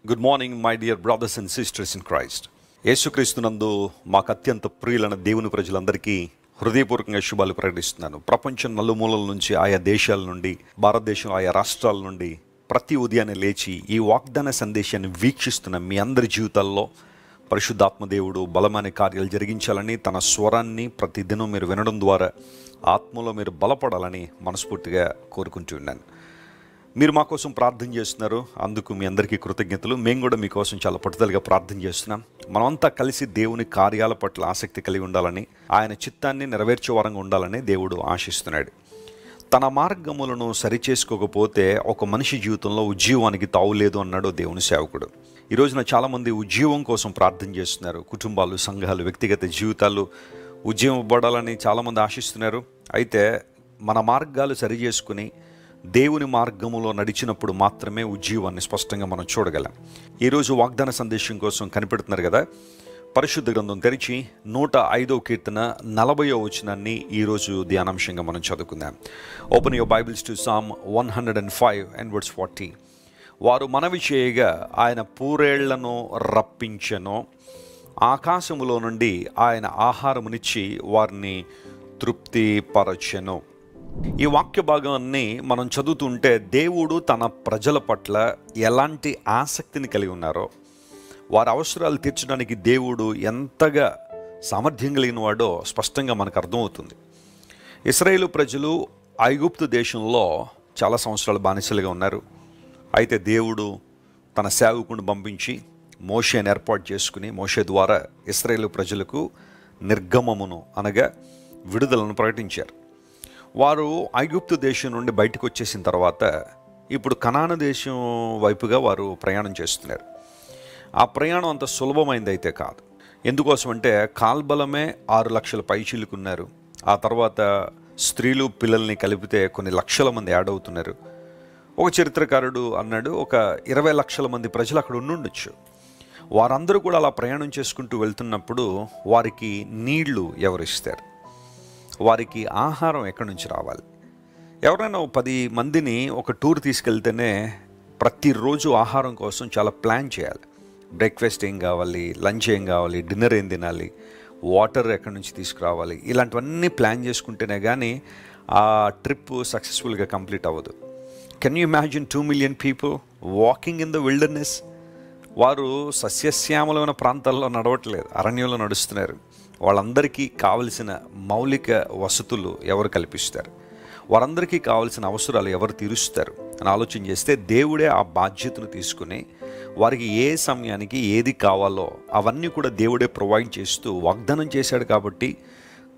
Good morning my dear brothers and sisters in Christ. యేసుక్రీస్తునందు మాకు అత్యంత ప్రియులైన దేవుని ప్రజలందరికీ హృదయపూర్వకంగా శుభాలు ప్రకటిస్తున్నాను. ప్రపంచం నలుమూలల నుంచి, ఆయా దేశాల నుండి, భారతదేశం ఆయా రాష్ట్రాల నుండి ప్రతి ఉదయాన్నే లేచి ఈ వాగ్దాన సందేశాన్ని వీక్షిస్తున్న మీ అందరి జీవితాల్లో పరిశుద్ధాత్మదేవుడు బలమైన కార్యాలు జరిగించాలని, తన స్వరాన్ని ప్రతిదినం మీరు వినడం ద్వారా ఆత్మలో మీరు బలపడాలని మనస్ఫూర్తిగా కోరుకుంటున్నాను. మీరు మా కోసం ప్రార్థన చేస్తున్నారు, అందుకు మీ అందరికీ కృతజ్ఞతలు. మేము కూడా మీకోసం చాలా పట్టుదలగా ప్రార్థన చేస్తున్నాం. మనమంతా కలిసి దేవుని కార్యాల పట్ల ఆసక్తి కలిగి ఉండాలని, ఆయన చిత్తాన్ని నెరవేర్చే వారంగా ఉండాలని దేవుడు ఆశిస్తున్నాడు. తన మార్గములను సరిచేసుకోకపోతే ఒక మనిషి జీవితంలో ఉజ్జీవానికి తావులేదు అన్నాడు దేవుని సేవకుడు. ఈ రోజున చాలామంది ఉజ్జీవం కోసం ప్రార్థన చేస్తున్నారు. కుటుంబాలు, సంఘాలు, వ్యక్తిగత జీవితాలు ఉజ్జీవం ఇవ్వడాలని చాలామంది ఆశిస్తున్నారు. అయితే మన మార్గాలు సరి చేసుకుని దేవుని మార్గములో నడిచినప్పుడు మాత్రమే ఉజ్జీవాన్ని స్పష్టంగా మనం చూడగలం. ఈరోజు వాగ్దాన సందేశం కోసం కనిపెడుతున్నారు కదా, పరిశుద్ధ గ్రంథం తెరిచి 105వ కీర్తన 40వ వచనాన్ని ఈరోజు ధ్యానాంశంగా మనం చదువుకుందాం. Open your Bibles to Psalm 105 and verse 40. వారు మనవి చేయగా ఆయన పూరేళ్లను రప్పించెను, ఆకాశములో నుండి ఆయన ఆహారమునిచ్చి వారిని తృప్తిపరచెను. ఈ వాక్య భాగాన్ని మనం చదువుతుంటే దేవుడు తన ప్రజల పట్ల ఎలాంటి ఆసక్తిని కలిగి ఉన్నారో, వారి అవసరాలు తీర్చడానికి దేవుడు ఎంతగా సామర్థ్యం కలిగిన వాడో స్పష్టంగా మనకు అర్థమవుతుంది. ఇశ్రాయేలు ప్రజలు ఐగుప్తు దేశంలో చాలా సంవత్సరాలు బానిసలుగా ఉన్నారు. అయితే దేవుడు తన సేవకుని పంపించి మోషేని ఏర్పాటు చేసుకుని, మోషే ద్వారా ఇశ్రాయేలు ప్రజలకు నిర్గమమును అనగా విడుదలను ప్రకటించారు. వారు ఐగుప్తు దేశం నుండి బయటకు వచ్చేసిన తర్వాత ఇప్పుడు కనాను దేశం వైపుగా వారు ప్రయాణం చేస్తున్నారు. ఆ ప్రయాణం అంత సులభమైంది అయితే కాదు. ఎందుకోసం అంటే కాల్బలమే 6 లక్షల పైచీలుకున్నారు. ఆ తర్వాత స్త్రీలు, పిల్లల్ని కలిపితే కొన్ని లక్షల మంది యాడ్ అవుతున్నారు. ఒక చరిత్రకారుడు అన్నాడు, ఒక 20 లక్షల మంది ప్రజలు అక్కడ ఉండుండొచ్చు. వారందరూ కూడా అలా ప్రయాణం చేసుకుంటూ వెళ్తున్నప్పుడు వారికి నీళ్లు ఎవరిస్తారు, వారికి ఆహారం ఎక్కడి నుంచి రావాలి? ఎవరైనా 10 మందిని ఒక టూర్ తీసుకెళ్తేనే ప్రతిరోజు ఆహారం కోసం చాలా ప్లాన్ చేయాలి. బ్రేక్ఫాస్ట్ ఏం కావాలి, లంచ్ ఏం కావాలి, డిన్నర్ ఏం తినాలి, వాటర్ ఎక్కడి నుంచి తీసుకురావాలి, ఇలాంటివన్నీ ప్లాన్ చేసుకుంటేనే కానీ ఆ ట్రిప్ సక్సెస్ఫుల్గా కంప్లీట్ అవ్వదు. Can you imagine 2 million people walking in the wilderness? వారు సస్యశ్యామలమైన ప్రాంతాల్లో నడవట్లేదు, అరణ్యంలో నడుస్తున్నారు. వాళ్ళందరికీ కావలసిన మౌలిక వసతులు ఎవరు కల్పిస్తారు? వారందరికీ కావలసిన అవసరాలు ఎవరు తీరుస్తారు అని ఆలోచన చేస్తే దేవుడే ఆ బాధ్యతను తీసుకుని వారికి ఏ సమయానికి ఏది కావాలో అవన్నీ కూడా దేవుడే ప్రొవైడ్ చేస్తూ వాగ్దానం చేశాడు. కాబట్టి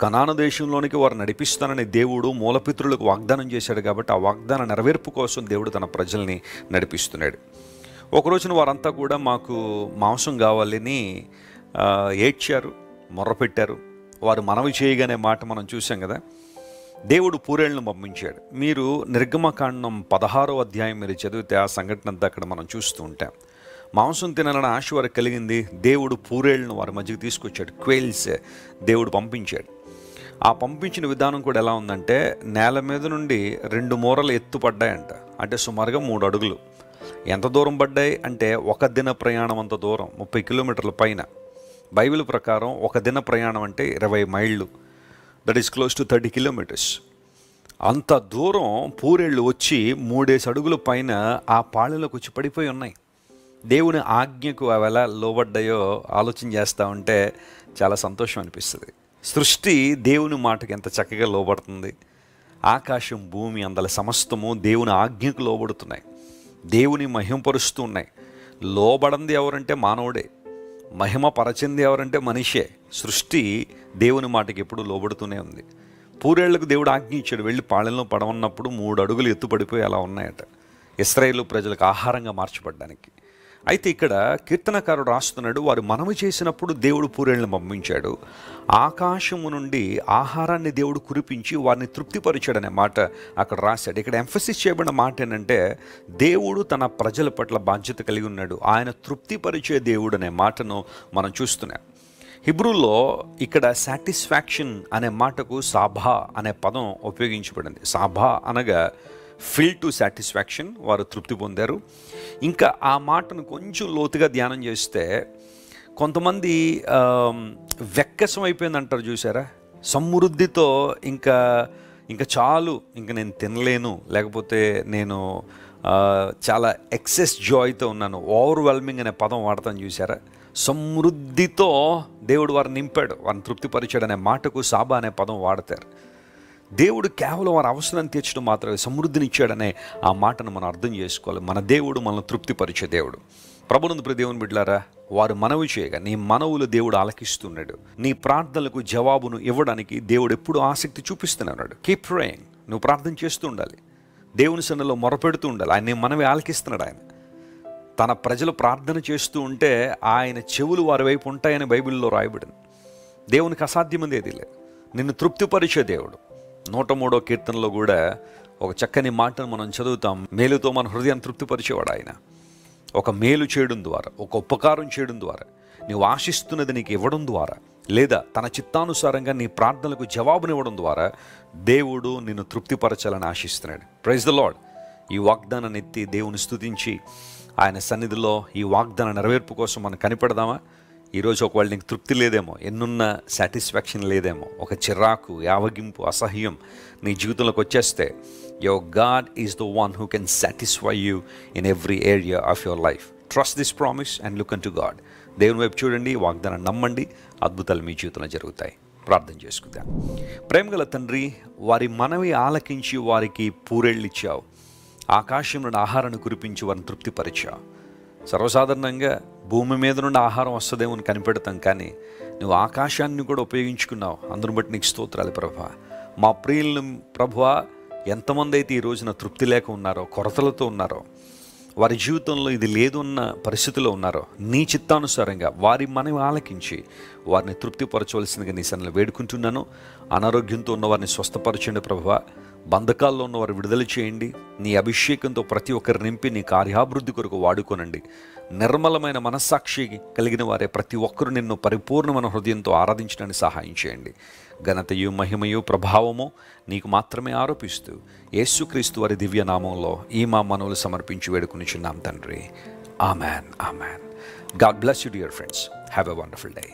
కనాను దేశంలోనికి వారు నడిపిస్తానని దేవుడు మూలపితరులకు వాగ్దానం చేశాడు. కాబట్టి ఆ వాగ్దాన నెరవేర్పు కోసం దేవుడు తన ప్రజల్ని నడిపిస్తున్నాడు. ఒకరోజున వారంతా కూడా మాకు మాంసం కావాలని ఏడ్చారు, మొర్రపెట్టారు. వారు మనవి చేయగానే మాట మనం చూసాం కదా. దేవుడు పూరేళ్లను పంపించాడు. మీరు నిర్గమకాండం 16వ అధ్యాయం మీరు చదివితే ఆ సంఘటన అంతా అక్కడ మనం చూస్తూ ఉంటాం. మాంసం తినాలని ఆశ వారికి కలిగింది. దేవుడు పూరేళ్లను వారి మధ్యకి తీసుకొచ్చాడు. క్వేల్స్ దేవుడు పంపించాడు. ఆ పంపించిన విధానం కూడా ఎలా ఉందంటే, నేల మీద నుండి 2 మూరలు ఎత్తుపడ్డాయంట. అంటే సుమారుగా 3 అడుగులు. ఎంత దూరం పడ్డాయి అంటే 1 దిన ప్రయాణం అంత దూరం, 30 కిలోమీటర్ల పైన. బైబిల్ ప్రకారం 1 దిన ప్రయాణం అంటే 20 మైళ్ళు, that is close to 30 kilometers. అంత దూరం పూరేళ్ళు వచ్చి 3 అడుగుల పైన ఆ పాళెలోకి వచ్చి పడిపోయి ఉన్నాయి. దేవుని ఆజ్ఞకు అవి ఎలా లోబడ్డాయో ఆలోచన చేస్తూ ఉంటే చాలా సంతోషం అనిపిస్తుంది. సృష్టి దేవుని మాటకి ఎంత చక్కగా లోబడుతుంది. ఆకాశం, భూమి, అందల సమస్తము దేవుని ఆజ్ఞకు లోబడుతున్నాయి. దేవుని మహిమపరుస్తూ ఉన్నాయి. లోబడంది ఎవరంటే మానవుడే, మహిమ పరచింది ఎవరంటే మనిషే. సృష్టి దేవుని మాటకి ఎప్పుడు లోబడుతూనే ఉంది. పూరేళ్లకు దేవుడు ఆజ్ఞ ఇచ్చాడు, వెళ్ళి పాళెంలో పడవన్నప్పుడు 3 అడుగులు ఎత్తు పడిపోయి అలా ఉన్నాయట, ఇశ్రాయేలు ప్రజలకు ఆహారంగా మార్చబడ్డానికి. అయితే ఇక్కడ కీర్తనకారుడు రాస్తున్నాడు, వారు మనవి చేసినప్పుడు దేవుడు పూరేళ్లను పంపించాడు, ఆకాశము నుండి ఆహారాన్ని దేవుడు కురిపించి వారిని తృప్తిపరిచాడనే మాట అక్కడ రాశాడు. ఇక్కడ ఎంఫసిస్ చేయబడిన మాట ఏంటంటే, దేవుడు తన ప్రజల పట్ల బాధ్యత కలిగి ఉన్నాడు. ఆయన తృప్తిపరిచే దేవుడు అనే మాటను మనం చూస్తున్నాం. హిబ్రూలో ఇక్కడ సాటిస్ఫాక్షన్ అనే మాటకు సాభా అనే పదం ఉపయోగించబడింది. సాభా అనగా ఫిల్ టు సాటిస్ఫాక్షన్, వారు తృప్తి పొందారు. ఇంకా ఆ మాటను కొంచెం లోతుగా ధ్యానం చేస్తే కొంతమంది వెక్కసం అయిపోయింది అంటారు చూసారా, సమృద్ధితో ఇంకా చాలు, ఇంకా నేను తినలేను, లేకపోతే నేను చాలా ఎక్సెస్ జాయ్తో ఉన్నాను, ఓవర్వెల్మింగ్ అనే పదం వాడతాను చూసారా. సమృద్ధితో దేవుడు వారిని నింపాడు, వారిని తృప్తిపరిచాడు అనే మాటకు సాబా అనే పదం వాడతారు. దేవుడు కేవలం వారి అవసరాన్ని తీర్చడం మాత్రమే సమృద్ధినిచ్చాడనే ఆ మాటను మనం అర్థం చేసుకోవాలి. మన దేవుడు మనల్ని తృప్తిపరిచే దేవుడు. ప్రభునందు ప్రియ దేవుని బిడ్డలారా, వారు మనవి చేయగా నీ మనవులు దేవుడు ఆలకిస్తున్నాడు. నీ ప్రార్థనలకు జవాబును ఇవ్వడానికి దేవుడు ఎప్పుడు ఆసక్తి చూపిస్తున్నాడు. కీప్ ప్రేయింగ్, నువ్వు ప్రార్థన చేస్తూ ఉండాలి, దేవుని సన్నిధిలో మొరపెడుతూ ఉండాలి. ఆయన మనవి ఆలకిస్తున్నాడు. ఆయన తన ప్రజలు ప్రార్థన చేస్తూ ఉంటే ఆయన చెవులు వారి వైపు ఉంటాయని బైబిల్లో రాయబడింది. దేవునికి అసాధ్యమైనది ఏదీ లేదు. నిన్ను తృప్తిపరిచే దేవుడు. 103వ కీర్తనలో కూడా ఒక చక్కని మాటను మనం చదువుతాం. మేలుతో మన హృదయాన్ని తృప్తిపరిచేవాడు ఆయన. ఒక మేలు చేయడం ద్వారా, ఒక ఉపకారం చేయడం ద్వారా, నీవు ఆశిస్తున్నది నీకు ఇవ్వడం ద్వారా, లేదా తన చిత్తానుసారంగా నీ ప్రార్థనలకు జవాబునివ్వడం ద్వారా దేవుడు నిన్ను తృప్తిపరచాలని ఆశిస్తున్నాడు. Praise the lord. ఈ వాగ్దానాన్ని ఎత్తి దేవుని స్తుతించి ఆయన సన్నిధిలో ఈ వాగ్దాన నెరవేర్పు కోసం మనం కనిపెడదామా? ఈరోజు ఒకవేళ నీకు తృప్తి లేదేమో, ఎన్నున్న సాటిస్ఫాక్షన్ లేదేమో, ఒక చిరాకు, యావగింపు, అసహ్యం నీ జీవితంలోకి వచ్చేస్తే, your God is the one who can satisfy you in every area of your life. Trust this promise and look an to God. దేవుని వైపు చూడండి, వాగ్దానం నమ్మండి, అద్భుతాలు మీ జీవితంలో జరుగుతాయి. ప్రార్థన చేసుకుందాం. ప్రేమగల తండ్రి, వారి మనవి ఆలకించి వారికి పూరేళ్ళిచ్చావు. ఆకాశం నుండి ఆహారాన్ని కురిపించి వారిని తృప్తిపరిచావు. సర్వసాధారణంగా భూమి మీద నుండి ఆహారం వస్తుందేమో అని కనిపెడతాం, కానీ నువ్వు ఆకాశాన్ని కూడా ఉపయోగించుకున్నావు. అందును బట్టి నీకు స్తోత్రాలు ప్రభువా. మా ప్రియులను ప్రభువా, ఎంతమంది అయితే ఈ రోజున తృప్తి లేక ఉన్నారో, కొరతలతో ఉన్నారో, వారి జీవితంలో ఇది లేదు అన్న పరిస్థితిలో ఉన్నారో, నీ చిత్తానుసారంగా వారి మనవి ఆలకించి వారిని తృప్తిపరచవలసిందిగా నీ సన్నిధిలో వేడుకుంటున్నాను. అనారోగ్యంతో ఉన్న వారిని స్వస్థపరచండి ప్రభువా. బంధకాల్లో ఉన్న వారు విడుదల చేయండి. నీ అభిషేకంతో ప్రతి ఒక్కరు నింపి నీ కార్యాభివృద్ధి కొరకు వాడుకోనండి. నిర్మలమైన మనస్సాక్షి కలిగిన వారే ప్రతి ఒక్కరు నిన్ను పరిపూర్ణమైన హృదయంతో ఆరాధించడానికి సహాయం చేయండి. ఘనతయు, మహిమయు, ప్రభావము నీకు మాత్రమే ఆరోపిస్తూ యేసుక్రీస్తు వారి దివ్య నామంలో ఈ మా మనవులు సమర్పించి వేడుకునిచున్నాం తండ్రి. Amen, amen. God bless you dear friends. Have a wonderful day.